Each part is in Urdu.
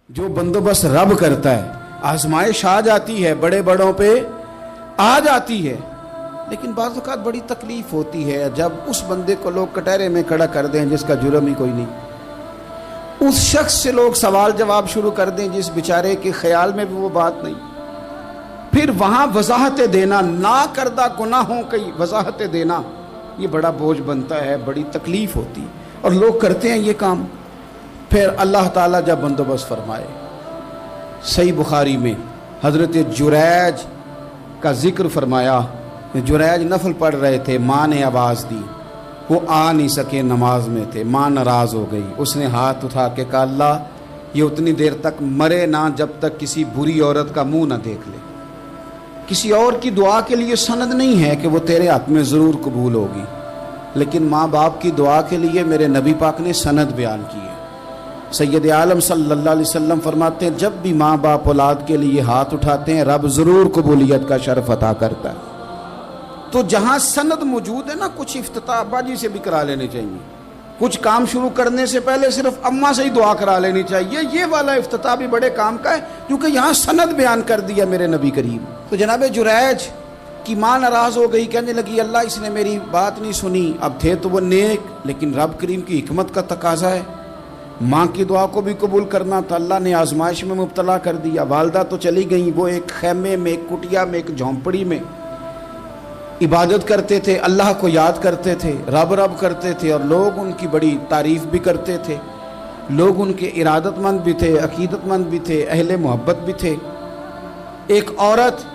جو بندوبست رب کرتا ہے، آزمائش آ جاتی ہے، بڑے بڑوں پہ آ جاتی ہے، لیکن بعض اوقات بڑی تکلیف ہوتی ہے جب اس بندے کو لوگ کٹہرے میں کھڑا کر دیں جس کا جرم ہی کوئی نہیں، اس شخص سے لوگ سوال جواب شروع کر دیں جس بیچارے کے خیال میں بھی وہ بات نہیں، پھر وہاں وضاحتیں دینا، نہ کردہ گناہوں کی وضاحتیں دینا، یہ بڑا بوجھ بنتا ہے، بڑی تکلیف ہوتی، اور لوگ کرتے ہیں یہ کام۔ پھر اللہ تعالیٰ جب بندوبست فرمائے، صحیح بخاری میں حضرت جریج کا ذکر فرمایا، جریج نفل پڑھ رہے تھے، ماں نے آواز دی، وہ آ نہیں سکے، نماز میں تھے، ماں ناراض ہو گئی، اس نے ہاتھ اٹھا کے کہا اللہ یہ اتنی دیر تک مرے نہ جب تک کسی بری عورت کا منہ نہ دیکھ لے۔ کسی اور کی دعا کے لیے سند نہیں ہے کہ وہ تیرے حق میں ضرور قبول ہوگی، لیکن ماں باپ کی دعا کے لیے میرے نبی پاک نے سند بیان کی ہے۔ سید عالم صلی اللہ علیہ وسلم فرماتے ہیں جب بھی ماں باپ اولاد کے لیے ہاتھ اٹھاتے ہیں رب ضرور قبولیت کا شرف عطا کرتا ہے۔ تو جہاں سند موجود ہے نا، کچھ افتتاح ابا جی سے بھی کرا لینے چاہیے، کچھ کام شروع کرنے سے پہلے صرف اماں سے ہی دعا کرا لینی چاہیے، یہ والا افتتاح بھی بڑے کام کا ہے کیونکہ یہاں سند بیان کر دیا میرے نبی کریم۔ تو جناب جریج کی ماں ناراض ہو گئی، کہنے لگی اللہ اس نے میری بات نہیں سنی، اب تھے تو وہ نیک، لیکن رب کریم کی حکمت کا تقاضا ہے، ماں کی دعا کو بھی قبول کرنا تھا، اللہ نے آزمائش میں مبتلا کر دیا۔ والدہ تو چلی گئیں، وہ ایک خیمے میں، ایک کٹیا میں، ایک جھونپڑی میں عبادت کرتے تھے، اللہ کو یاد کرتے تھے، رب رب کرتے تھے، اور لوگ ان کی بڑی تعریف بھی کرتے تھے، لوگ ان کے ارادت مند بھی تھے، عقیدت مند بھی تھے، اہل محبت بھی تھے۔ ایک عورت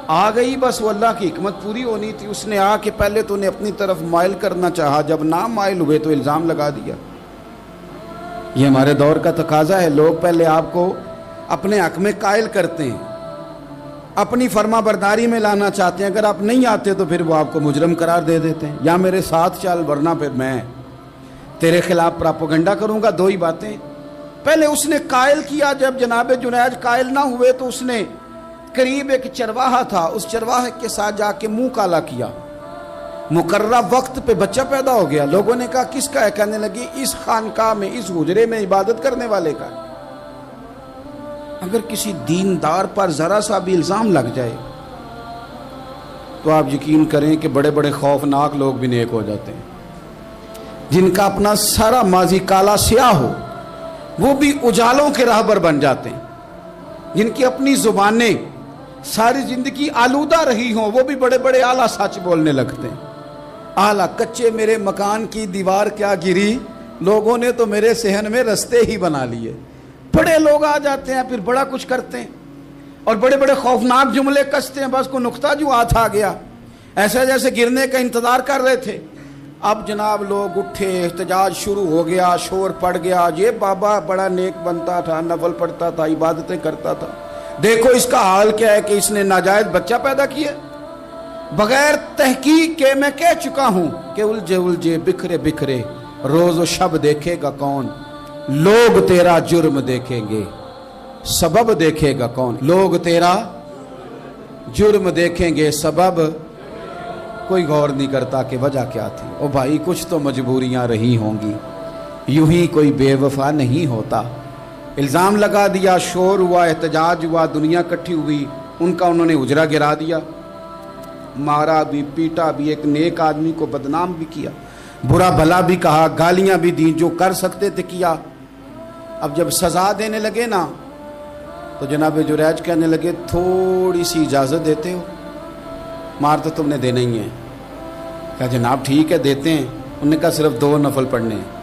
آ گئی، بس وہ اللہ کی حکمت پوری ہونی تھی، اس نے آ کے پہلے تو انہیں اپنی طرف مائل کرنا چاہا، جب نہ مائل ہوئے تو الزام لگا دیا۔ یہ ہمارے دور کا تقاضا ہے، لوگ پہلے آپ کو اپنے حق میں قائل کرتے ہیں، اپنی فرما برداری میں لانا چاہتے ہیں، اگر آپ نہیں آتے تو پھر وہ آپ کو مجرم قرار دے دیتے ہیں، یا میرے ساتھ چل ورنہ پھر میں تیرے خلاف پراپوگنڈا کروں گا۔ دو ہی باتیں، پہلے اس نے قائل کیا، جب جناب جنیج قائل نہ ہوئے تو اس نے قریب ایک چرواہا تھا، اس چرواہے کے ساتھ جا کے منہ کالا کیا، مقررہ وقت پہ بچہ پیدا ہو گیا۔ لوگوں نے کہا کس کا ہے؟ کہنے لگی اس خانقاہ میں، اس حجرے میں عبادت کرنے والے کا ہے۔ اگر کسی دیندار پر ذرا سا بھی الزام لگ جائے تو آپ یقین کریں کہ بڑے بڑے خوفناک لوگ بھی نیک ہو جاتے ہیں، جن کا اپنا سارا ماضی کالا سیاہ ہو وہ بھی اجالوں کے راہبر بن جاتے ہیں، جن کی اپنی زبانیں ساری زندگی آلودہ رہی ہوں وہ بھی بڑے بڑے اعلیٰ سچ بولنے لگتے ہیں۔ اعلیٰ کچے میرے مکان کی دیوار کیا گری، لوگوں نے تو میرے صحن میں رستے ہی بنا لیے۔ بڑے لوگ آ جاتے ہیں، پھر بڑا کچھ کرتے ہیں اور بڑے بڑے خوفناک جملے کستے ہیں، بس کو نقطہ جو ہاتھ آ گیا، ایسا جیسے گرنے کا انتظار کر رہے تھے۔ اب جناب لوگ اٹھے، احتجاج شروع ہو گیا، شور پڑ گیا، یہ بابا بڑا نیک بنتا تھا، نفل پڑھتا تھا، عبادتیں کرتا تھا، دیکھو اس کا حال کیا ہے کہ اس نے ناجائز بچہ پیدا کیا۔ بغیر تحقیق کے میں کہہ چکا ہوں کہ الجھے الجھے بکھرے بکھرے روز و شب دیکھے گا کون، لوگ تیرا جرم دیکھیں گے، سبب دیکھے گا کون، لوگ تیرا جرم دیکھیں گے، سبب کوئی غور نہیں کرتا کہ وجہ کیا تھی۔ او بھائی کچھ تو مجبوریاں رہی ہوں گی، یوں ہی کوئی بے وفا نہیں ہوتا۔ الزام لگا دیا، شور ہوا، احتجاج ہوا، دنیا کٹھی ہوئی، ان کا انہوں نے حجرہ گرا دیا، مارا بھی، پیٹا بھی، ایک نیک آدمی کو بدنام بھی کیا، برا بھلا بھی کہا، گالیاں بھی دی، جو کر سکتے تھے کیا۔ اب جب سزا دینے لگے نا تو جناب جریج کہنے لگے تھوڑی سی اجازت دیتے ہو، مار تو تم نے دینا ہی ہے۔ کہا جناب ٹھیک ہے دیتے ہیں۔ انہوں نے کہا صرف 2 نفل پڑھنے ہیں۔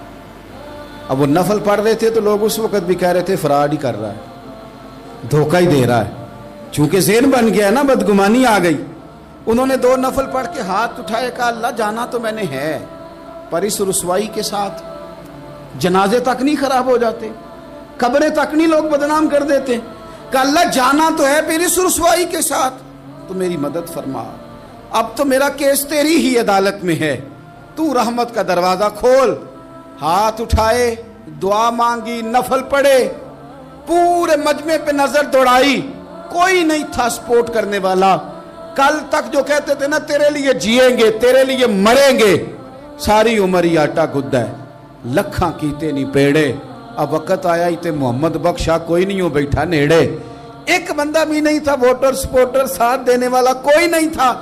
اب وہ نفل پڑھ رہے تھے تو لوگ اس وقت بھی کہہ رہے تھے فراڈ ہی کر رہا ہے، دھوکہ ہی دے رہا ہے، چونکہ ذہن بن گیا نا، بدگمانی آ گئی۔ انہوں نے 2 نفل پڑھ کے ہاتھ اٹھائے، کہا اللہ جانا تو میں نے ہے، پر اس رسوائی کے ساتھ جنازے تک نہیں خراب ہو جاتے، قبریں تک نہیں لوگ بدنام کر دیتے، کہ اللہ جانا تو ہے پھر اس رسوائی کے ساتھ، تو میری مدد فرما، اب تو میرا کیس تیری ہی عدالت میں ہے، تو رحمت کا دروازہ کھول۔ ہاتھ اٹھائے، دعا مانگی، نفل پڑھے، پورے مجمع پہ نظر دوڑائی، کوئی نہیں تھا سپورٹ کرنے والا۔ کل تک جو کہتے تھے نا تیرے لیے جیئیں گے، تیرے لیے مریں گے، ساری عمر ہی آٹا گدہ ہے، لکھاں کیتے نہیں پیڑے، اب وقت آیا تے محمد بخشا کوئی نہیں ہو بیٹھا نیڑے، ایک بندہ بھی نہیں تھا، ووٹر سپورٹر ساتھ دینے والا کوئی نہیں تھا.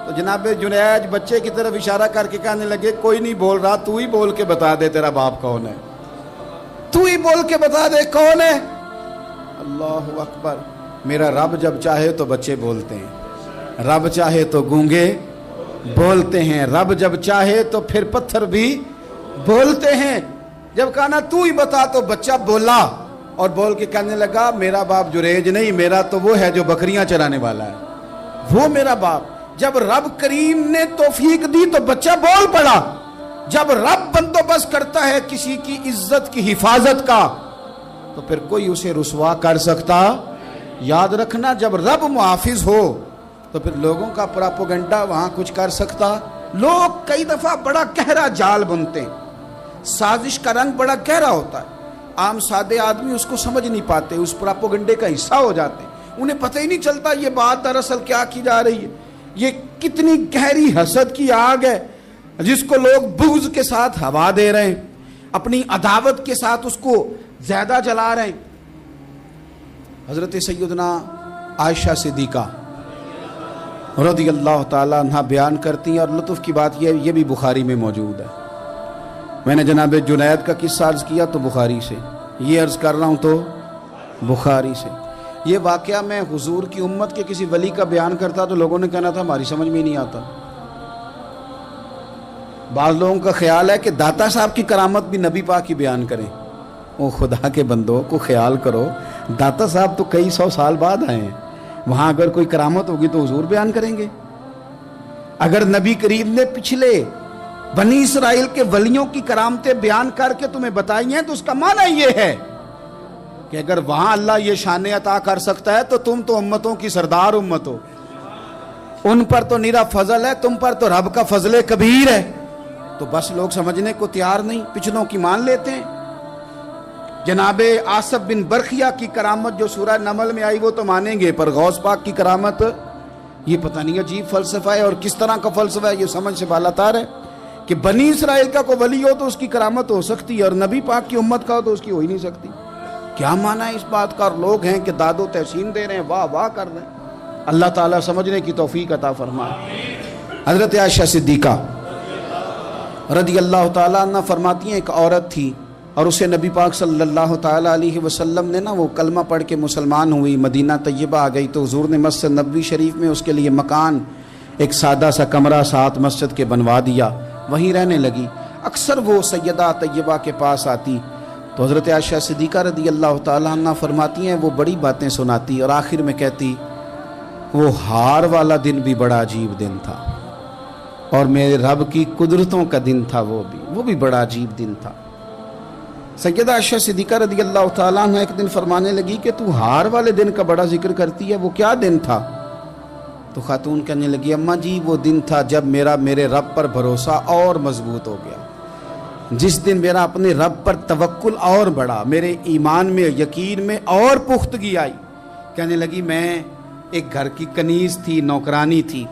تو جناب جنید بچے کی طرف اشارہ کر کے کہنے لگے کوئی نہیں بول رہا، تو ہی بول کے بتا دے تیرا باپ کون ہے، تو ہی بول کے بتا دے کون ہے. اللہ اکبر. میرا رب جب چاہے تو بچے بولتے ہیں، رب چاہے تو گونگے بولتے ہیں، رب جب چاہے تو پھر پتھر بھی بولتے ہیں. جب کہا نا تو ہی بتا تو بچہ بولا اور بول کے کہنے لگا میرا باپ جریج نہیں، میرا تو وہ ہے جو بکریاں چرانے والا ہے، وہ میرا باپ. جب رب کریم نے توفیق دی تو بچہ بول پڑا. جب رب بندوبست کرتا ہے کسی کی عزت کی حفاظت کا تو پھر کوئی اسے رسوا کر سکتا. یاد رکھنا جب رب محافظ ہو تو پھر لوگوں کا پراپوگنڈا وہاں کچھ کر سکتا. لوگ کئی دفعہ بڑا گہرا جال بنتے ہیں، سازش کا رنگ بڑا گہرا ہوتا ہے، عام سادے آدمی اس کو سمجھ نہیں پاتے، اس پراپوگنڈے کا حصہ ہو جاتے ہیں، انہیں پتہ ہی نہیں چلتا یہ بات دراصل کیا کی جا رہی ہے. یہ کتنی گہری حسد کی آگ ہے جس کو لوگ بغض کے ساتھ ہوا دے رہے ہیں، اپنی عداوت کے ساتھ اس کو زیادہ جلا رہے ہیں. حضرت سیدنا عائشہ صدیقہ رضی اللہ تعالیٰ عنہ بیان کرتی ہیں، اور لطف کی بات یہ بھی بخاری میں موجود ہے. میں نے جناب جنید کا قصہ عرض کیا تو بخاری سے، یہ عرض کر رہا ہوں تو بخاری سے. یہ واقعہ میں حضور کی امت کے کسی ولی کا بیان کرتا تو لوگوں نے کہنا تھا ہماری سمجھ میں نہیں آتا. بعض لوگوں کا خیال ہے کہ داتا صاحب کی کرامت بھی نبی پاک کی بیان کریں. او خدا کے بندوں کو خیال کرو، داتا صاحب تو کئی سو سال بعد آئے ہیں، وہاں اگر کوئی کرامت ہوگی تو حضور بیان کریں گے. اگر نبی کریم نے پچھلے بنی اسرائیل کے ولیوں کی کرامتیں بیان کر کے تمہیں بتائی ہیں تو اس کا معنی یہ ہے کہ اگر وہاں اللہ یہ شان عطا کر سکتا ہے تو تم تو امتوں کی سردار امت ہو، ان پر تو نیرا فضل ہے، تم پر تو رب کا فضل کبیر ہے. تو بس لوگ سمجھنے کو تیار نہیں، پچھلوں کی مان لیتے ہیں. جناب آصف بن برخیہ کی کرامت جو سورہ نمل میں آئی وہ تو مانیں گے، پر غوث پاک کی کرامت یہ پتہ نہیں عجیب فلسفہ ہے اور کس طرح کا فلسفہ ہے، یہ سمجھ سے بالاتر ہے کہ بنی اسرائیل کا کوئی ولی ہو تو اس کی کرامت ہو سکتی ہے اور نبی پاک کی امت کا ہو تو اس کی ہو ہی نہیں سکتی. کیا معنی ہے اس بات کا؟ اور لوگ ہیں کہ داد و تحسین دے رہے ہیں، واہ واہ کر رہے ہیں. اللہ تعالیٰ سمجھنے کی توفیق عطا فرمائے. حضرت عائشہ صدیقہ رضی اللہ تعالیٰ عنہ فرماتی ہیں ایک عورت تھی اور اسے نبی پاک صلی اللہ تعالیٰ علیہ وسلم نے وہ کلمہ پڑھ کے مسلمان ہوئی، مدینہ طیبہ آ گئی تو حضور نے مسجد نبوی شریف میں اس کے لیے مکان، ایک سادہ سا کمرہ ساتھ مسجد کے بنوا دیا، وہیں رہنے لگی. اکثر وہ سیدہ طیبہ کے پاس آتی تو حضرت عائشہ صدیقہ رضی اللہ تعالیٰ عنہ فرماتی ہیں وہ بڑی باتیں سناتی اور آخر میں کہتی وہ ہار والا دن بھی بڑا عجیب دن تھا اور میرے رب کی قدرتوں کا دن تھا، وہ بھی بڑا عجیب دن تھا. سیدہ عائشہ صدیقہ رضی اللہ تعالیٰ عنہ ایک دن فرمانے لگی کہ تو ہار والے دن کا بڑا ذکر کرتی ہے، وہ کیا دن تھا؟ تو خاتون کہنے لگی اماں جی وہ دن تھا جب میرے رب پر بھروسہ اور مضبوط ہو گیا، جس دن میرا اپنے رب پر توکل اور بڑھا، میرے ایمان میں یقین میں اور پختگی آئی. کہنے لگی میں ایک گھر کی کنیز تھی، نوکرانی تھی،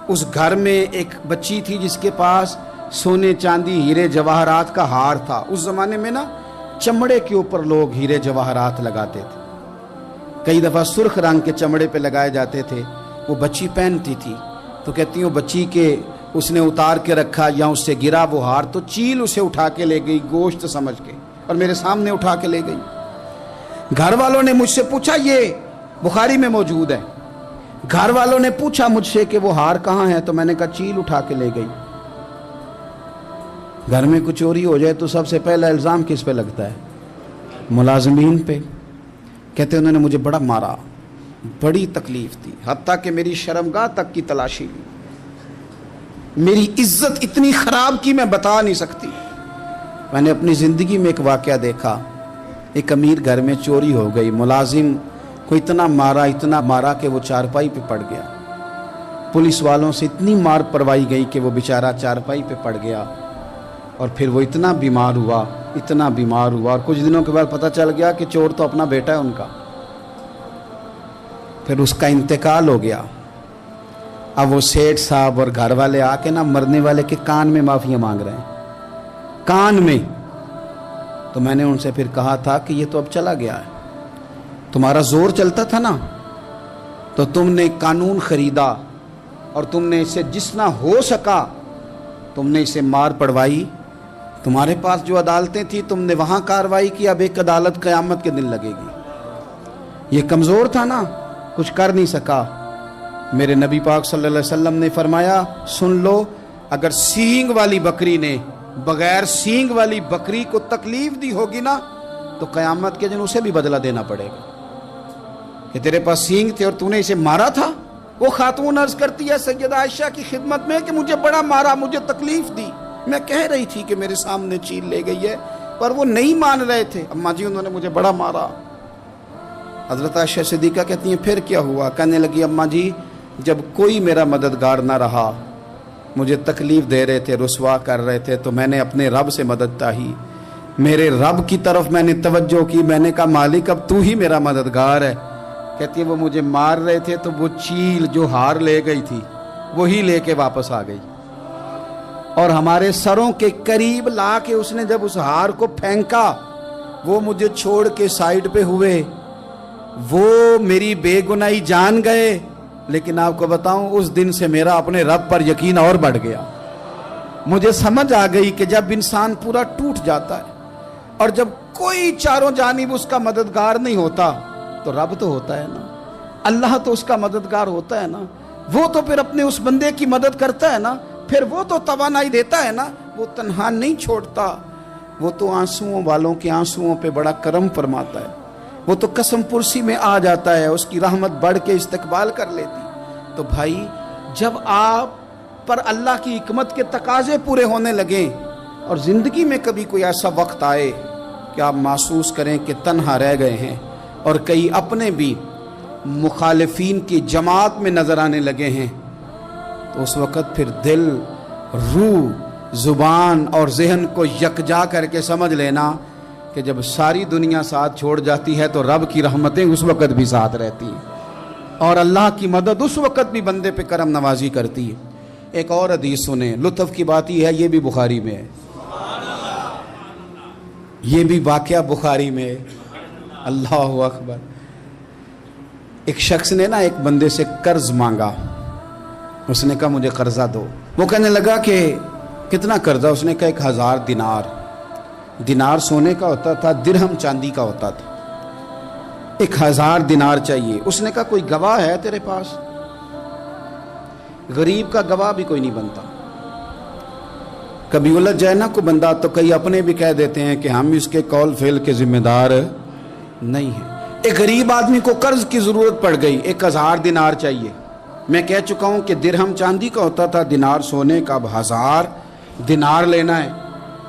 اس گھر میں ایک بچی تھی جس کے پاس سونے چاندی ہیرے جواہرات کا ہار تھا. اس زمانے میں نا چمڑے کے اوپر لوگ ہیرے جواہرات لگاتے تھے، کئی دفعہ سرخ رنگ کے چمڑے پہ لگائے جاتے تھے. وہ بچی پہنتی تھی تو کہتی ہوں بچی کے اس نے اتار کے رکھا یا اس سے گرا وہ ہار تو چیل اسے اٹھا کے لے گئی گوشت سمجھ کے اور میرے سامنے اٹھا کے لے گئی. گھر والوں نے مجھ سے پوچھا، یہ بخاری میں موجود ہے، گھر والوں نے پوچھا مجھ سے کہ وہ ہار کہاں ہے تو میں نے کہا چیل اٹھا کے لے گئی. گھر میں کچھ چوری ہو جائے تو سب سے پہلا الزام کس پہ لگتا ہے؟ ملازمین پہ. کہتے انہوں نے مجھے بڑا مارا، بڑی تکلیف تھی، حتیٰ کہ میری شرمگاہ تک کی تلاشی لی، میری عزت اتنی خراب کی میں بتا نہیں سکتی. میں نے اپنی زندگی میں ایک واقعہ دیکھا، ایک امیر گھر میں چوری ہو گئی، ملازم کو اتنا مارا کہ وہ چارپائی پہ پڑ گیا. پولیس والوں سے اتنی مار پروائی گئی کہ وہ بیچارہ چارپائی پہ پڑ گیا اور پھر وہ اتنا بیمار ہوا اور کچھ دنوں کے بعد پتہ چل گیا کہ چور تو اپنا بیٹا ہے ان کا. پھر اس کا انتقال ہو گیا. اب وہ سیٹھ صاحب اور گھر والے آ کے مرنے والے کے کان میں معافیاں مانگ رہے ہیں، کان میں. تو میں نے ان سے پھر کہا تھا کہ یہ تو اب چلا گیا ہے، تمہارا زور چلتا تھا نا، تو تم نے قانون خریدا اور تم نے اسے جتنا ہو سکا تم نے اسے مار پڑوائی، تمہارے پاس جو عدالتیں تھیں تم نے وہاں کارروائی کی، اب ایک عدالت قیامت کے دن لگے گی۔ یہ کمزور تھا نا، کچھ کر نہیں سکا۔ میرے نبی پاک صلی اللہ علیہ وسلم نے فرمایا سن لو، اگر سینگ والی بکری نے بغیر سینگ والی بکری کو تکلیف دی ہوگی نا تو قیامت کے دن اسے بھی بدلہ دینا پڑے گا کہ تیرے پاس سینگ تھے اور تو نے اسے مارا تھا۔ وہ خاتون عرض کرتی ہے سیدہ عائشہ کی خدمت میں کہ مجھے بڑا مارا، مجھے تکلیف دی، میں کہہ رہی تھی کہ میرے سامنے چیل لے گئی ہے پر وہ نہیں مان رہے تھے، اماں جی انہوں نے مجھے بڑا مارا۔ حضرت عائشہ صدیقہ کہتی ہیں پھر کیا ہوا؟ کہنے لگی اماں جی جب کوئی میرا مددگار نہ رہا، مجھے تکلیف دے رہے تھے، رسوا کر رہے تھے، تو میں نے اپنے رب سے مدد چاہی، میرے رب کی طرف میں نے توجہ کی، میں نے کہا مالک اب تو ہی میرا مددگار ہے۔ کہتی ہے وہ مجھے مار رہے تھے تو وہ چیل جو ہار لے گئی تھی وہی لے کے واپس آ گئی، اور ہمارے سروں کے قریب لا کے اس نے جب اس ہار کو پھینکا وہ مجھے چھوڑ کے سائیڈ پہ ہوئے، وہ میری بے گناہی جان گئے، لیکن آپ کو بتاؤں اس دن سے میرا اپنے رب پر یقین اور بڑھ گیا۔ مجھے سمجھ آ گئی کہ جب انسان پورا ٹوٹ جاتا ہے اور جب کوئی چاروں جانب اس کا مددگار نہیں ہوتا تو رب تو ہوتا ہے نا، اللہ تو اس کا مددگار ہوتا ہے نا، وہ تو پھر اپنے اس بندے کی مدد کرتا ہے نا، پھر وہ تو توانائی دیتا ہے نا، وہ تنہا نہیں چھوڑتا، وہ تو آنسوؤں والوں کے آنسوؤں پہ بڑا کرم فرماتا ہے، وہ تو قسم پرسی میں آ جاتا ہے، اس کی رحمت بڑھ کے استقبال کر لیتی۔ تو بھائی جب آپ پر اللہ کی حکمت کے تقاضے پورے ہونے لگیں اور زندگی میں کبھی کوئی ایسا وقت آئے کہ آپ محسوس کریں کہ تنہا رہ گئے ہیں اور کئی اپنے بھی مخالفین کی جماعت میں نظر آنے لگے ہیں، تو اس وقت پھر دل، روح، زبان اور ذہن کو یکجا کر کے سمجھ لینا کہ جب ساری دنیا ساتھ چھوڑ جاتی ہے تو رب کی رحمتیں اس وقت بھی ساتھ رہتی ہیں اور اللہ کی مدد اس وقت بھی بندے پہ کرم نوازی کرتی ہے۔ ایک اور حدیث سنیں، لطف کی بات یہ ہے یہ بھی بخاری میں ہے، یہ بھی واقعہ بخاری میں ہے۔ اللہ اکبر۔ ایک شخص نے نا ایک بندے سے قرض مانگا، اس نے کہا مجھے قرضہ دو، وہ کہنے لگا کہ کتنا قرضہ؟ اس نے کہا 1000 دینار۔ دینار سونے کا ہوتا تھا، درہم چاندی کا ہوتا تھا، 1000 دینار چاہیے۔ اس نے کہا کوئی گواہ ہے تیرے پاس؟ غریب کا گواہ بھی کوئی نہیں بنتا، کبھی الجھ جائے نا کوئی بندہ تو کئی اپنے بھی کہہ دیتے ہیں کہ ہم اس کے قول فعل کے ذمہ دار نہیں ہیں۔ ایک غریب آدمی کو قرض کی ضرورت پڑ گئی، 1000 دینار چاہیے۔ میں کہہ چکا ہوں کہ درہم چاندی کا ہوتا تھا، دینار سونے کا، اب 1000 دینار لینا ہے۔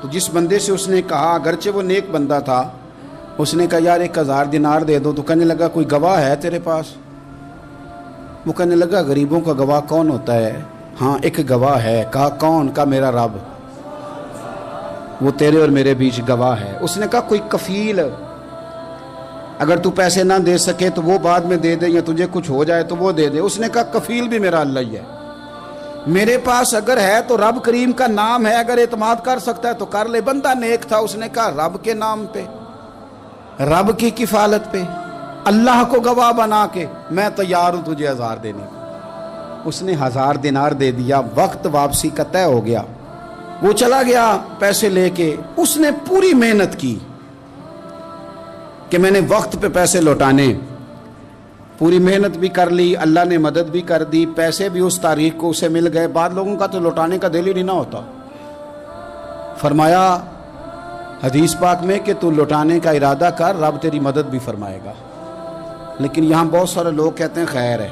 تو جس بندے سے اس نے کہا، اگرچہ وہ نیک بندہ تھا، اس نے کہا یار 1000 دینار دے دو، تو کہنے لگا کوئی گواہ ہے تیرے پاس؟ وہ کہنے لگا غریبوں کا گواہ کون ہوتا ہے؟ ہاں ایک گواہ ہے۔ کہا کون؟ کہا میرا رب، وہ تیرے اور میرے بیچ گواہ ہے۔ اس نے کہا کوئی کفیل، اگر تو پیسے نہ دے سکے تو وہ بعد میں دے دے، یا تجھے کچھ ہو جائے تو وہ دے دے۔ اس نے کہا کفیل بھی میرا اللہ ہی ہے، میرے پاس اگر ہے تو رب کریم کا نام ہے، اگر اعتماد کر سکتا ہے تو کر لے۔ بندہ نیک تھا، اس نے کہا رب کے نام پہ، رب کی کفالت پہ، اللہ کو گواہ بنا کے میں تیار ہوں تجھے 1000 دینے کو۔ اس نے 1000 دینار دے دیا، وقت واپسی کا طے ہو گیا، وہ چلا گیا پیسے لے کے۔ اس نے پوری محنت کی کہ میں نے وقت پہ پیسے لوٹانے، پوری محنت بھی کر لی، اللہ نے مدد بھی کر دی، پیسے بھی اس تاریخ کو اسے مل گئے۔ بعد لوگوں کا تو لوٹانے کا دل ہی نہیں نہ ہوتا۔ فرمایا حدیث پاک میں کہ تو لوٹانے کا ارادہ کر، رب تیری مدد بھی فرمائے گا۔ لیکن یہاں بہت سارے لوگ کہتے ہیں خیر ہے،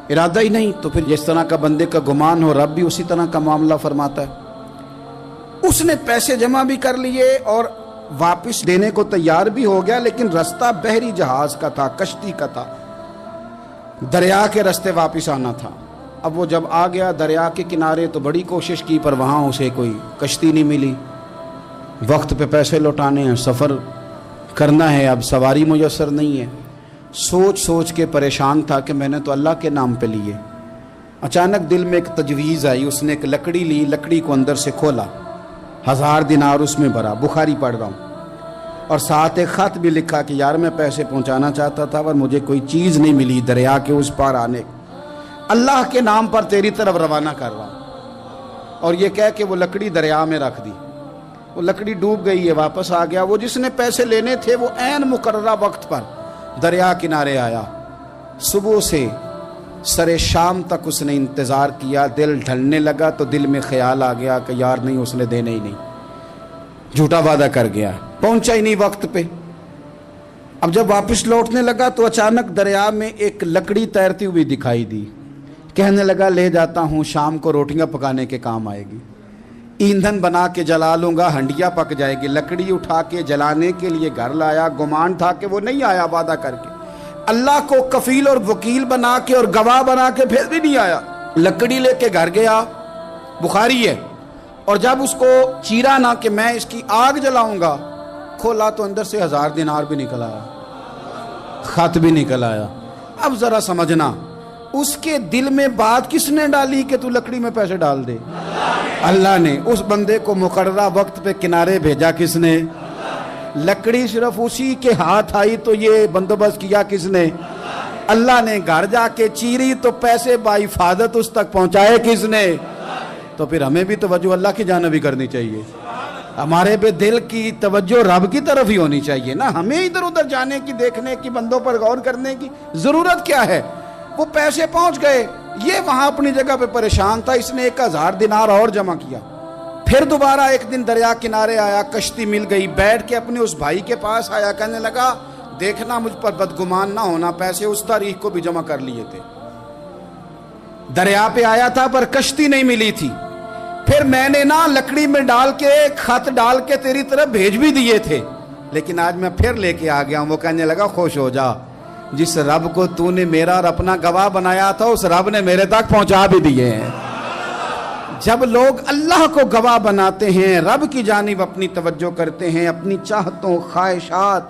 ارادہ ہی نہیں، تو پھر جس طرح کا بندے کا گمان ہو رب بھی اسی طرح کا معاملہ فرماتا ہے۔ اس نے پیسے جمع بھی کر لیے اور واپس دینے کو تیار بھی ہو گیا، لیکن رستہ بحری جہاز کا تھا، کشتی کا تھا، دریا کے رستے واپس آنا تھا۔ اب وہ جب آ گیا دریا کے کنارے تو بڑی کوشش کی، پر وہاں اسے کوئی کشتی نہیں ملی۔ وقت پہ پیسے لوٹانے ہیں، سفر کرنا ہے، اب سواری میسر نہیں ہے۔ سوچ سوچ کے پریشان تھا کہ میں نے تو اللہ کے نام پہ لیے۔ اچانک دل میں ایک تجویز آئی، اس نے ایک لکڑی لی، لکڑی کو اندر سے کھولا، 1000 دینار اس میں بھرا، بخاری پڑھ رہا ہوں، اور ساتھ ایک خط بھی لکھا کہ یار میں پیسے پہنچانا چاہتا تھا پر مجھے کوئی چیز نہیں ملی دریا کے اس پار آنے، اللہ کے نام پر تیری طرف روانہ کر رہا ہوں، اور یہ کہہ کہ وہ لکڑی دریا میں رکھ دی، وہ لکڑی ڈوب گئی ہے، واپس آ گیا۔ وہ جس نے پیسے لینے تھے وہ عین مقررہ وقت پر دریا کنارے آیا، صبح سے سر شام تک اس نے انتظار کیا، دل ڈھلنے لگا تو دل میں خیال آ گیا کہ یار نہیں، اس نے دینے ہی نہیں، جھوٹا وعدہ کر گیا، پہنچا ہی نہیں وقت پہ۔ اب جب واپس لوٹنے لگا تو اچانک دریا میں ایک لکڑی تیرتی ہوئی دکھائی دی، کہنے لگا لے جاتا ہوں، شام کو روٹیاں پکانے کے کام آئے گی، ایندھن بنا کے جلا لوں گا، ہنڈیا پک جائے گی۔ لکڑی اٹھا کے جلانے کے لیے گھر لایا، گمان تھا کہ وہ نہیں آیا وعدہ کر کے، اللہ کو کفیل اور وکیل بنا کے اور گواہ بنا کے پھر بھی نہیں آیا۔ لکڑی لے کے گھر گیا، بخاری ہے، اور جب اس کو چیرا نہ کہ میں اس کی آگ جلاؤں گا، کھولا تو اندر سے 1000 دینار بھی نکل آیا، خط بھی نکل آیا۔ اب ذرا سمجھنا، اس کے دل میں بات کس نے ڈالی کہ تو لکڑی میں پیسے ڈال دے؟ اللہ نے۔ اس بندے کو مقررہ وقت پہ کنارے بھیجا کس نے؟ لکڑی صرف اسی کے ہاتھ آئی تو یہ بندوبست کیا کس نے؟ اللہ نے۔ گھر جا کے چیری تو پیسے بحفاظت اس تک پہنچائے کس نے؟ تو پھر ہمیں بھی توجہ اللہ کی جانب ہی کرنی چاہیے، ہمارے پہ دل کی توجہ رب کی طرف ہی ہونی چاہیے نا، ہمیں ادھر ادھر جانے کی، دیکھنے کی، بندوں پر غور کرنے کی ضرورت کیا ہے؟ وہ پیسے پہنچ گئے، یہ وہاں اپنی جگہ پہ پریشان تھا، اس نے 1000 دینار اور جمع کیا۔ پھر دوبارہ ایک دن دریا کنارے آیا، کشتی مل گئی، بیٹھ کے اپنے اس بھائی کے پاس آیا، کہنے لگا دیکھنا مجھ پر بدگمان نہ ہونا، پیسے اس تاریخ کو بھی جمع کر لیے تھے، دریا پہ آیا تھا پر کشتی نہیں ملی تھی، پھر میں نے نا لکڑی میں ڈال کے خط ڈال کے تیری طرف بھیج بھی دیے تھے، لیکن آج میں پھر لے کے آ گیا ہوں۔ وہ کہنے لگا خوش ہو جا، جس رب کو تو نے میرا اور اپنا گواہ بنایا تھا اس رب نے میرے تک پہنچا بھی دیے ہیں۔ جب لوگ اللہ کو گواہ بناتے ہیں، رب کی جانب اپنی توجہ کرتے ہیں، اپنی چاہتوں، خواہشات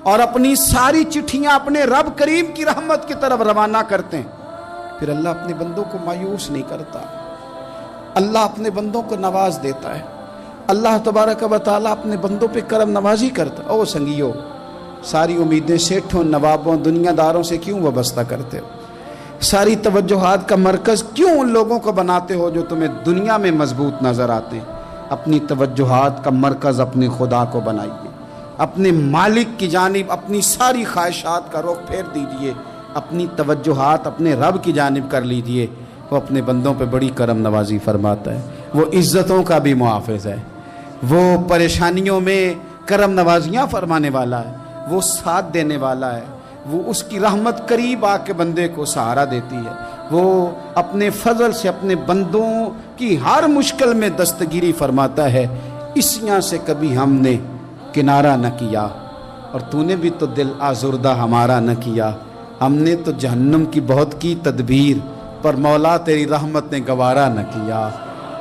اور اپنی ساری چٹھیاں اپنے رب کریم کی رحمت کی طرف روانہ کرتے ہیں، پھر اللہ اپنے بندوں کو مایوس نہیں کرتا، اللہ اپنے بندوں کو نواز دیتا ہے، اللہ تبارک و تعالیٰ اپنے بندوں پہ کرم نوازی کرتا ہے۔ او سنگیو، ساری امیدیں سیٹھوں، نوابوں، دنیا داروں سے کیوں وابستہ کرتے ہو؟ ساری توجہات کا مرکز کیوں ان لوگوں کو بناتے ہو جو تمہیں دنیا میں مضبوط نظر آتے ہیں؟ اپنی توجہات کا مرکز اپنے خدا کو بنائیے، اپنے مالک کی جانب اپنی ساری خواہشات کا رخ پھیر دیجئے، اپنی توجہات اپنے رب کی جانب کر لیجئے، وہ اپنے بندوں پہ بڑی کرم نوازی فرماتا ہے، وہ عزتوں کا بھی محافظ ہے، وہ پریشانیوں میں کرم نوازیاں فرمانے والا ہے، وہ ساتھ دینے والا ہے، وہ اس کی رحمت قریب آ کے بندے کو سہارا دیتی ہے، وہ اپنے فضل سے اپنے بندوں کی ہر مشکل میں دستگیری فرماتا ہے۔ اسیاں سے کبھی ہم نے کنارہ نہ کیا، اور تو نے بھی تو دل آزردہ ہمارا نہ کیا، ہم نے تو جہنم کی بہت کی تدبیر، پر مولا تیری رحمت نے گوارا نہ کیا۔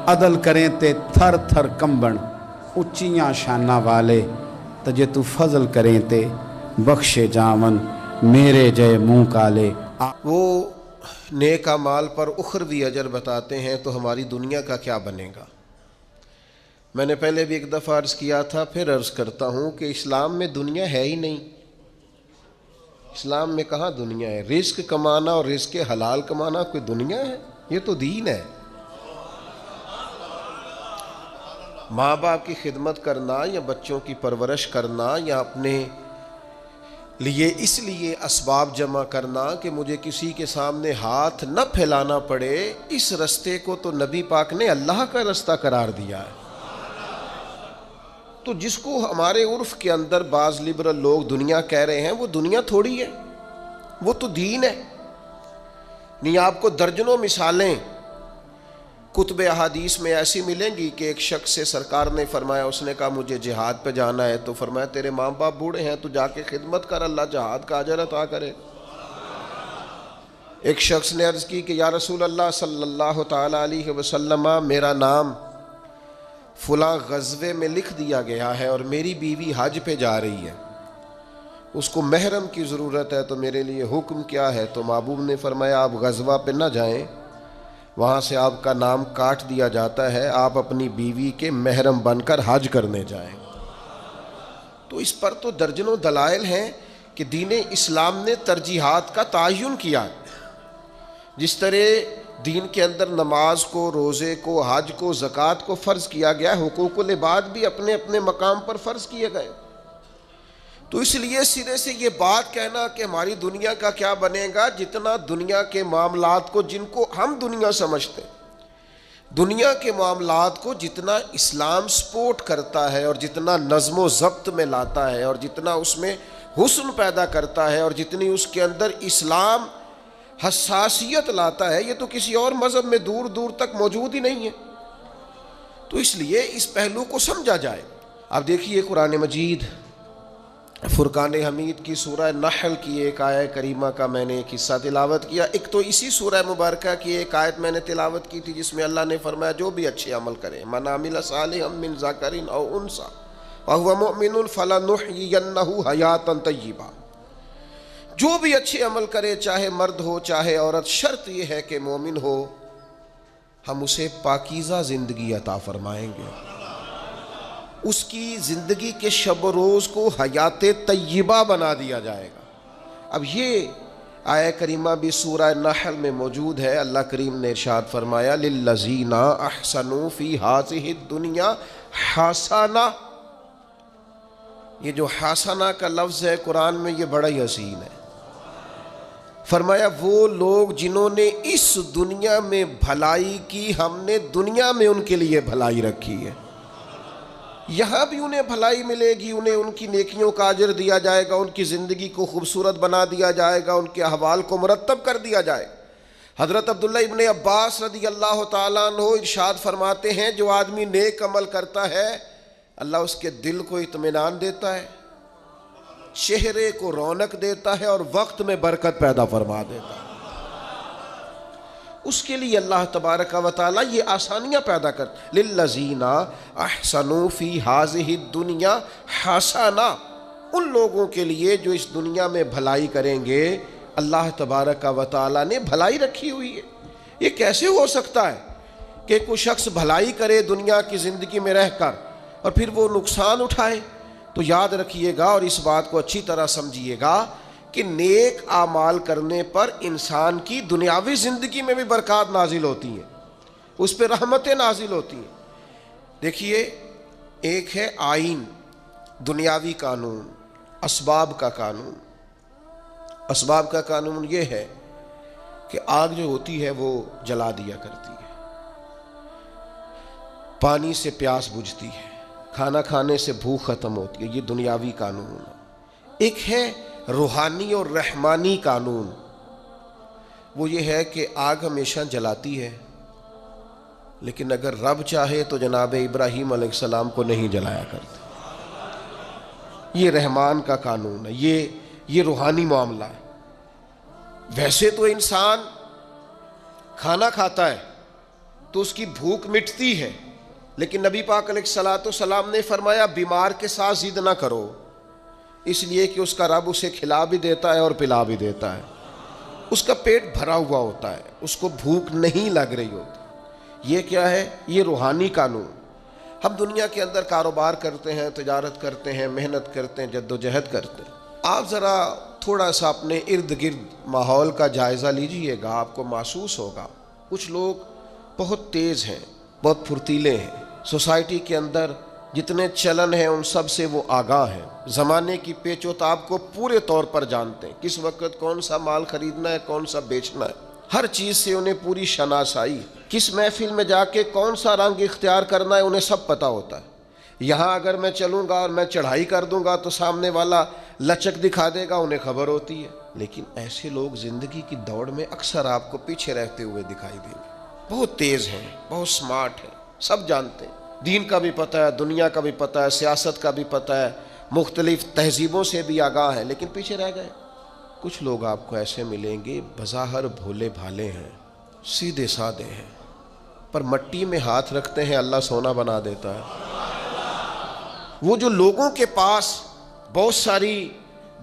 عدل کریں تے تھر تھر کمبن، اچیاں شانہ والے، تجھے تو فضل کریں تے بخشے جامن، میرے جے منہ کالے۔ وہ نیک اعمال پر اخروی اجر بتاتے ہیں تو ہماری دنیا کا کیا بنے گا؟ میں نے پہلے بھی ایک دفعہ عرض کیا تھا، پھر عرض کرتا ہوں کہ اسلام میں دنیا ہے ہی نہیں۔ اسلام میں کہاں دنیا ہے؟ رزق کمانا اور رزق حلال کمانا کوئی دنیا ہے؟ یہ تو دین ہے۔ ماں باپ کی خدمت کرنا یا بچوں کی پرورش کرنا یا اپنے لیے اس لیے اسباب جمع کرنا کہ مجھے کسی کے سامنے ہاتھ نہ پھیلانا پڑے، اس رستے کو تو نبی پاک نے اللہ کا رستہ قرار دیا ہے۔ تو جس کو ہمارے عرف کے اندر بعض لبرل لوگ دنیا کہہ رہے ہیں، وہ دنیا تھوڑی ہے، وہ تو دین ہے۔ نہیں، آپ کو درجنوں مثالیں کتب احادیث میں ایسی ملیں گی کہ ایک شخص سے سرکار نے فرمایا، اس نے کہا مجھے جہاد پہ جانا ہے، تو فرمایا تیرے ماں باپ بوڑھے ہیں تو جا کے خدمت کر، اللہ جہاد کا اجر عطا کرے۔ ایک شخص نے عرض کی کہ یا رسول اللہ صلی اللہ تعالیٰ علیہ وسلم، میرا نام فلاں غزوے میں لکھ دیا گیا ہے اور میری بیوی حج پہ جا رہی ہے، اس کو محرم کی ضرورت ہے، تو میرے لیے حکم کیا ہے؟ تو محبوب نے فرمایا آپ غزوہ پہ نہ جائیں، وہاں سے آپ کا نام کاٹ دیا جاتا ہے، آپ اپنی بیوی کے محرم بن کر حج کرنے جائیں۔ تو اس پر تو درجنوں دلائل ہیں کہ دین اسلام نے ترجیحات کا تعین کیا. جس طرح دین کے اندر نماز کو، روزے کو، حج کو، زکوٰۃ کو فرض کیا گیا، حقوق العباد بھی اپنے اپنے مقام پر فرض کیے گئے. تو اس لیے سرے سے یہ بات کہنا کہ ہماری دنیا کا کیا بنے گا، جتنا دنیا کے معاملات کو، جن کو ہم دنیا سمجھتے ہیں، دنیا کے معاملات کو جتنا اسلام سپورٹ کرتا ہے اور جتنا نظم و ضبط میں لاتا ہے اور جتنا اس میں حسن پیدا کرتا ہے اور جتنی اس کے اندر اسلام حساسیت لاتا ہے، یہ تو کسی اور مذہب میں دور دور تک موجود ہی نہیں ہے. تو اس لیے اس پہلو کو سمجھا جائے. اب دیکھیے قرآن مجید فرقان حمید کی سورہ نحل کی ایک آیت کریمہ کا میں نے ایک حصہ تلاوت کیا. ایک تو اسی سورہ مبارکہ کی ایک آیت میں نے تلاوت کی تھی جس میں اللہ نے فرمایا جو بھی اچھے عمل کرے، من عمل صالحا من ذکر او انثی وہو مؤمن فلنحیینہ حیاۃ طیبہ. جو بھی اچھے عمل کرے، چاہے مرد ہو چاہے عورت، شرط یہ ہے کہ مومن ہو، ہم اسے پاکیزہ زندگی عطا فرمائیں گے. اس کی زندگی کے شب و روز کو حیات طیبہ بنا دیا جائے گا. اب یہ آیہ کریمہ بھی سورہ نحل میں موجود ہے. اللہ کریم نے ارشاد فرمایا للذین احسنوا فی ہذہ الدنیا حسنہ. یہ جو حسنہ کا لفظ ہے قرآن میں یہ بڑا ہی حسین ہے. فرمایا وہ لوگ جنہوں نے اس دنیا میں بھلائی کی، ہم نے دنیا میں ان کے لیے بھلائی رکھی ہے. یہاں بھی انہیں بھلائی ملے گی، انہیں ان کی نیکیوں کا اجر دیا جائے گا، ان کی زندگی کو خوبصورت بنا دیا جائے گا، ان کے احوال کو مرتب کر دیا جائے گا. حضرت عبداللہ ابن عباس رضی اللہ تعالیٰ عنہ ارشاد فرماتے ہیں جو آدمی نیک عمل کرتا ہے اللہ اس کے دل کو اطمینان دیتا ہے، چہرے کو رونق دیتا ہے اور وقت میں برکت پیدا فرما دیتا ہے. اس کے لیے اللہ تبارک و تعالیٰ یہ آسانیاں پیدا کر. للذین احسنوا فی ہذہ الدنیا حسنہ. ان لوگوں کے لیے جو اس دنیا میں بھلائی کریں گے اللہ تبارک و تعالیٰ نے بھلائی رکھی ہوئی ہے. یہ کیسے ہو سکتا ہے کہ کوئی شخص بھلائی کرے دنیا کی زندگی میں رہ کر اور پھر وہ نقصان اٹھائے؟ تو یاد رکھیے گا اور اس بات کو اچھی طرح سمجھیے گا کہ نیک اعمال کرنے پر انسان کی دنیاوی زندگی میں بھی برکات نازل ہوتی ہیں، اس پہ رحمتیں نازل ہوتی ہیں. دیکھیے ایک ہے آئین، دنیاوی قانون، اسباب کا قانون. اسباب کا قانون یہ ہے کہ آگ جو ہوتی ہے وہ جلا دیا کرتی ہے، پانی سے پیاس بجھتی ہے، کھانا کھانے سے بھوک ختم ہوتی ہے. یہ دنیاوی قانون ہے. ایک ہے روحانی اور رحمانی قانون. وہ یہ ہے کہ آگ ہمیشہ جلاتی ہے لیکن اگر رب چاہے تو جناب ابراہیم علیہ السلام کو نہیں جلایا کرتے. یہ رحمان کا قانون ہے، یہ روحانی معاملہ ہے. ویسے تو انسان کھانا کھاتا ہے تو اس کی بھوک مٹتی ہے، لیکن نبی پاک علیہ السلام نے فرمایا بیمار کے ساتھ ضد نہ کرو، اس لیے کہ اس کا رب اسے کھلا بھی دیتا ہے اور پلا بھی دیتا ہے. اس کا پیٹ بھرا ہوا ہوتا ہے، اس کو بھوک نہیں لگ رہی ہوتی. یہ کیا ہے؟ یہ روحانی قانون. ہم دنیا کے اندر کاروبار کرتے ہیں، تجارت کرتے ہیں، محنت کرتے ہیں، جد و جہد کرتے ہیں. آپ ذرا تھوڑا سا اپنے ارد گرد ماحول کا جائزہ لیجئے گا، آپ کو محسوس ہوگا کچھ لوگ بہت تیز ہیں، بہت پھرتیلے ہیں. سوسائٹی کے اندر جتنے چلن ہیں ان سب سے وہ آگاہ ہیں، زمانے کی پیچ و تاب کو پورے طور پر جانتے ہیں، کس وقت کون سا مال خریدنا ہے، کون سا بیچنا ہے، ہر چیز سے انہیں پوری شناسائی. کس محفل میں جا کے کون سا رنگ اختیار کرنا ہے انہیں سب پتہ ہوتا ہے. یہاں اگر میں چلوں گا اور میں چڑھائی کر دوں گا تو سامنے والا لچک دکھا دے گا، انہیں خبر ہوتی ہے. لیکن ایسے لوگ زندگی کی دوڑ میں اکثر آپ کو پیچھے رہتے ہوئے دکھائی دیں گے. بہت تیز ہیں، بہت سمارٹ ہیں، سب جانتے ہیں، دین کا بھی پتہ ہے، دنیا کا بھی پتہ ہے، سیاست کا بھی پتہ ہے، مختلف تہذیبوں سے بھی آگاہ ہے، لیکن پیچھے رہ گئے. کچھ لوگ آپ کو ایسے ملیں گے بظاہر بھولے بھالے ہیں، سیدھے سادے ہیں، پر مٹی میں ہاتھ رکھتے ہیں اللہ سونا بنا دیتا ہے. وہ جو لوگوں کے پاس بہت ساری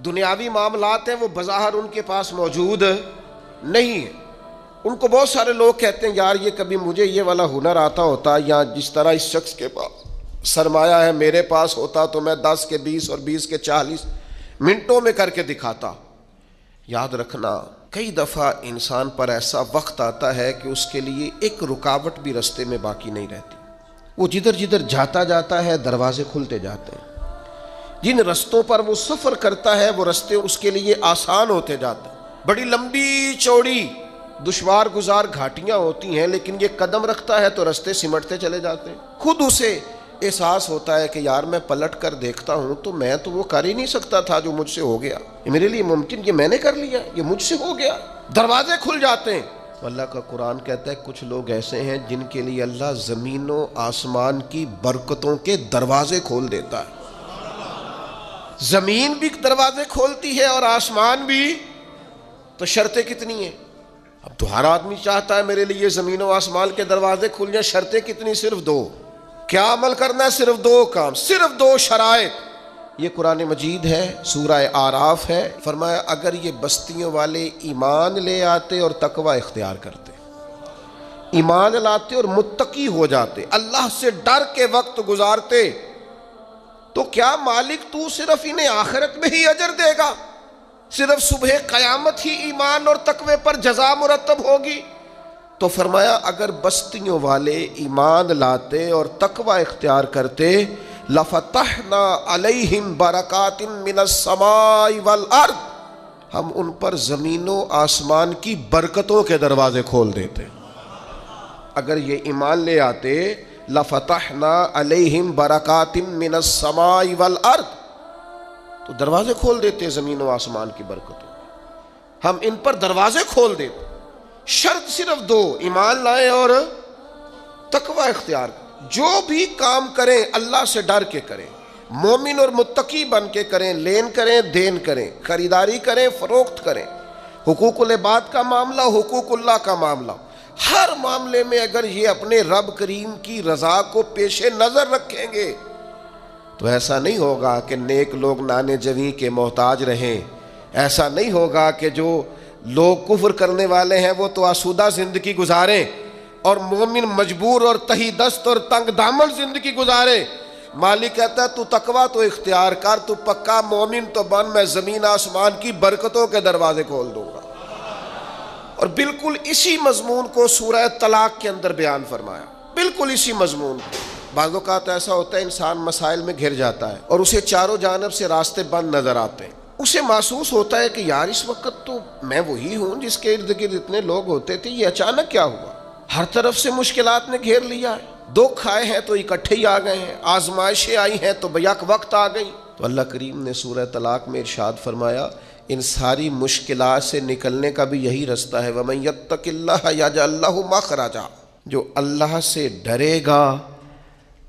دنیاوی معاملات ہیں وہ بظاہر ان کے پاس موجود نہیں ہیں. ان کو بہت سارے لوگ کہتے ہیں یار یہ کبھی مجھے یہ والا ہنر آتا ہوتا، یا جس طرح اس شخص کے پاس سرمایہ ہے میرے پاس ہوتا تو میں 10 کے 20 اور 20 کے 40 منٹوں میں کر کے دکھاتا. یاد رکھنا کئی دفعہ انسان پر ایسا وقت آتا ہے کہ اس کے لیے ایک رکاوٹ بھی رستے میں باقی نہیں رہتی. وہ جدھر جدھر جاتا ہے دروازے کھلتے جاتے ہیں. جن رستوں پر وہ سفر کرتا ہے وہ رستے اس کے لیے آسان ہوتے جاتے ہیں. بڑی لمبی چوڑی دشوار گزار گھاٹیاں ہوتی ہیں, لیکن یہ قدم رکھتا ہے تو رستے سمٹتے چلے جاتے ہیں. خود اسے احساس ہوتا ہے کہ یار میں پلٹ کر دیکھتا ہوں تو میں تو وہ کر ہی نہیں سکتا تھا جو مجھ سے ہو گیا, یہ میرے لیے ممکن, یہ میں نے کر لیا, یہ مجھ سے ہو گیا. دروازے کھل جاتے ہیں. اللہ کا قرآن کہتا ہے کچھ لوگ ایسے ہیں جن کے لیے اللہ زمین و آسمان کی برکتوں کے دروازے کھول دیتا ہے. زمین بھی دروازے کھولتی ہے اور آسمان بھی. تو شرطیں کتنی ہیں؟ اب تو ہر آدمی چاہتا ہے میرے لیے زمین و آسمان کے دروازے کھل جائیں. شرطیں کتنی؟ صرف 2. کیا عمل کرنا ہے؟ صرف 2 کام, صرف 2 شرائط. یہ قرآن مجید ہے, سورہ آراف ہے. فرمایا اگر یہ بستیوں والے ایمان لے آتے اور تقوی اختیار کرتے, ایمان لاتے اور متقی ہو جاتے, اللہ سے ڈر کے وقت گزارتے, تو کیا مالک تو صرف انہیں آخرت میں ہی اجر دے گا؟ صرف صبح قیامت ہی ایمان اور تقوی پر جزا مرتب ہوگی؟ تو فرمایا اگر بستیوں والے ایمان لاتے اور تقوی اختیار کرتے لفتحنا علیہم برکات من السماء والارض, ہم ان پر زمین و آسمان کی برکتوں کے دروازے کھول دیتے. اگر یہ ایمان لے آتے لفتحنا علیہم برکات من السماء والارض, تو دروازے کھول دیتے زمین و آسمان کی برکتوں, ہم ان پر دروازے کھول دیتے. شرط صرف 2, ایمان لائیں اور تقوی اختیار. جو بھی کام کریں اللہ سے ڈر کے کریں, مومن اور متقی بن کے کریں, لین کریں دین کریں, خریداری کریں فروخت کریں, حقوق العباد کا معاملہ, حقوق اللہ کا معاملہ, ہر معاملے میں اگر یہ اپنے رب کریم کی رضا کو پیش نظر رکھیں گے تو ایسا نہیں ہوگا کہ نیک لوگ نانے جویں کے محتاج رہیں. ایسا نہیں ہوگا کہ جو لوگ کفر کرنے والے ہیں وہ تو آسودہ زندگی گزاریں اور مومن مجبور اور تہی دست اور تنگ دامن زندگی گزارے. مالک کہتا ہے تو تقوی تو اختیار کر, تو پکا مومن تو بن, میں زمین آسمان کی برکتوں کے دروازے کھول دوں گا. اور بالکل اسی مضمون کو سورہ طلاق کے اندر بیان فرمایا, بالکل اسی مضمون کو. بعض اوقات ایسا ہوتا ہے انسان مسائل میں گھر جاتا ہے اور اسے چاروں جانب سے راستے بند نظر آتے ہیں. اسے محسوس ہوتا ہے کہ یار اس وقت تو میں وہی ہوں جس کے ارد گرد اتنے لوگ ہوتے تھے, یہ اچانک کیا ہوا؟ ہر طرف سے مشکلات نے گھیر لیا ہے, دکھ آئے ہیں تو اکٹھے ہی آ گئے ہیں, آزمائشیں آئی ہیں تو بیک وقت آ گئی. تو اللہ کریم نے سورہ طلاق میں ارشاد فرمایا ان ساری مشکلات سے نکلنے کا بھی یہی رستہ ہے. وَمَن يَتَّقِ اللَّهَ يَجْعَل لَّهُ مَخْرَجًا, جو اللہ سے ڈرے گا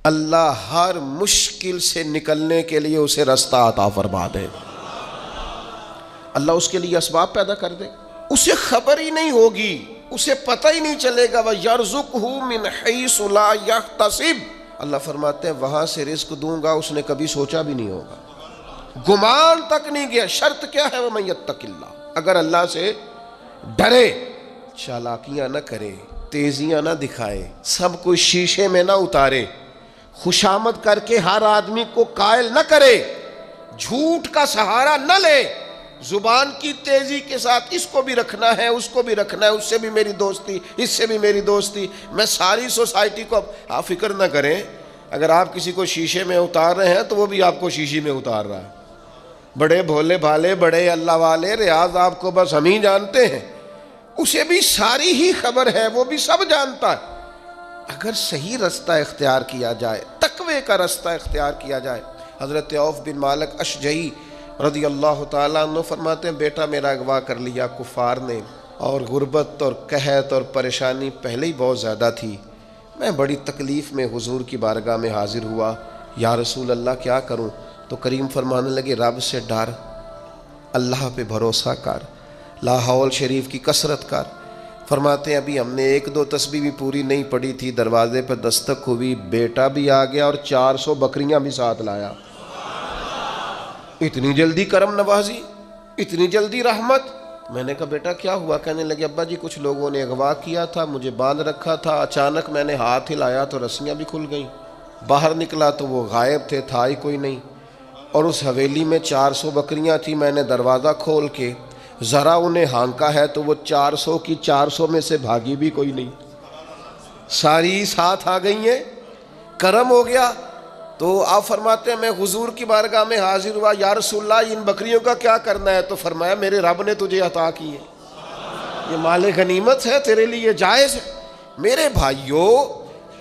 اللہ ہر مشکل سے نکلنے کے لیے اسے رستہ عطا فرما دے. اللہ اس کے لیے اسباب پیدا کر دے, اسے خبر ہی نہیں ہوگی, اسے پتہ ہی نہیں چلے گا. وَيَرْزُقْهُ مِنْ حَيْثُ لَا يَحْتَسِبُ, اللہ فرماتے ہیں وہاں سے رزق دوں گا اس نے کبھی سوچا بھی نہیں ہوگا, گمان تک نہیں گیا. شرط کیا ہے؟ وَمَن يَتَّقِ اللَّهَ, اگر اللہ سے ڈرے, چالاکیاں نہ کرے, تیزیاں نہ دکھائے, سب کچھ شیشے میں نہ اتارے, خوشامد کر کے ہر آدمی کو قائل نہ کرے, جھوٹ کا سہارا نہ لے, زبان کی تیزی کے ساتھ اس کو بھی رکھنا ہے اس کو بھی رکھنا ہے, اس سے بھی میری دوستی اس سے بھی میری دوستی, میں ساری سوسائٹی کو. آپ فکر نہ کریں, اگر آپ کسی کو شیشے میں اتار رہے ہیں تو وہ بھی آپ کو شیشے میں اتار رہا ہے. بڑے بھولے بھالے بڑے اللہ والے ریاض آپ کو بس ہم ہی جانتے ہیں, اسے بھی ساری ہی خبر ہے, وہ بھی سب جانتا ہے. اگر صحیح رستہ اختیار کیا جائے, تقوی کا رستہ اختیار کیا جائے. حضرت عوف بن مالک اشجعی رضی اللہ تعالیٰ عنہ فرماتے ہیں بیٹا میرا اغوا کر لیا کفار نے, اور غربت اور قحط اور پریشانی پہلے ہی بہت زیادہ تھی. میں بڑی تکلیف میں حضور کی بارگاہ میں حاضر ہوا, یا رسول اللہ کیا کروں؟ تو کریم فرمانے لگے رب سے ڈر, اللہ پہ بھروسہ کر, لا حول شریف کی کثرت کر. فرماتے ہیں ابھی ہم نے 1-2 تسبیح بھی پوری نہیں پڑھی تھی, دروازے پہ دستک ہوئی, بیٹا بھی آ گیا اور 400 بکریاں بھی ساتھ لایا. اتنی جلدی کرم نوازی, اتنی جلدی رحمت. میں نے کہا بیٹا کیا ہوا؟ کہنے لگے ابا جی کچھ لوگوں نے اغوا کیا تھا, مجھے باندھ رکھا تھا, اچانک میں نے ہاتھ ہلایا تو رسیاں بھی کھل گئیں. باہر نکلا تو وہ غائب تھے، تھا ہی کوئی نہیں۔ اور اس حویلی میں 400 بکریاں تھیں، میں نے دروازہ کھول کے ذرا انہیں ہانکا ہے تو وہ 400 کی 400 میں سے بھاگی بھی کوئی نہیں، ساری ساتھ آ گئی ہیں، کرم ہو گیا۔ تو آپ فرماتے ہیں میں حضور کی بارگاہ میں حاضر ہوا، یا رسول اللہ ان بکریوں کا کیا کرنا ہے؟ تو فرمایا میرے رب نے تجھے عطا کی ہے، یہ مال غنیمت ہے، تیرے لیے جائز ہے۔ میرے بھائیوں،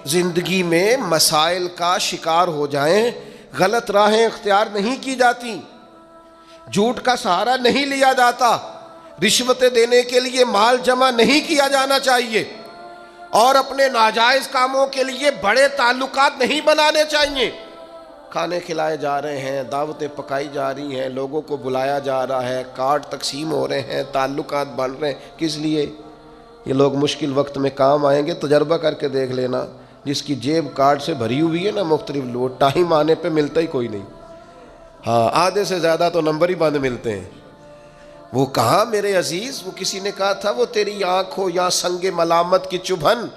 زندگی میں مسائل کا شکار ہو جائیں، غلط راہیں اختیار نہیں کی جاتی، جھوٹ کا سہارا نہیں لیا جاتا، رشوتیں دینے کے لیے مال جمع نہیں کیا جانا چاہیے، اور اپنے ناجائز کاموں کے لیے بڑے تعلقات نہیں بنانے چاہیے۔ کھانے کھلائے جا رہے ہیں، دعوتیں پکائی جا رہی ہیں، لوگوں کو بلایا جا رہا ہے، کارڈ تقسیم ہو رہے ہیں، تعلقات بن رہے ہیں، کس لیے؟ یہ لوگ مشکل وقت میں کام آئیں گے۔ تجربہ کر کے دیکھ لینا، جس کی جیب کارڈ سے بھری ہوئی ہے نا مختلف لوگ، ٹائم آنے پہ ملتا ہی کوئی نہیں، ہاں آدھے سے زیادہ تو نمبر ہی بند ملتے ہیں۔ وہ کہاں میرے عزیز، وہ کسی نے کہا تھا وہ تیری آنکھ ہو یا سنگ ملامت کی چبھن،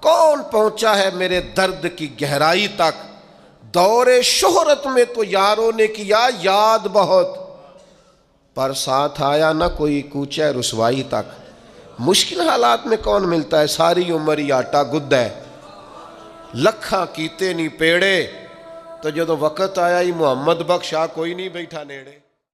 کون پہنچا ہے میرے درد کی گہرائی تک، دور شہرت میں تو یاروں نے کیا یاد بہت، پر ساتھ آیا نہ کوئی کوچہ رسوائی تک۔ مشکل حالات میں کون ملتا ہے، ساری عمر ہی آٹا گد ہے، لکھاں کیتے نہیں پیڑے، تو جدو وقت آیا ہی محمد بخش آ کوئی نہیں بیٹھا نیڑے۔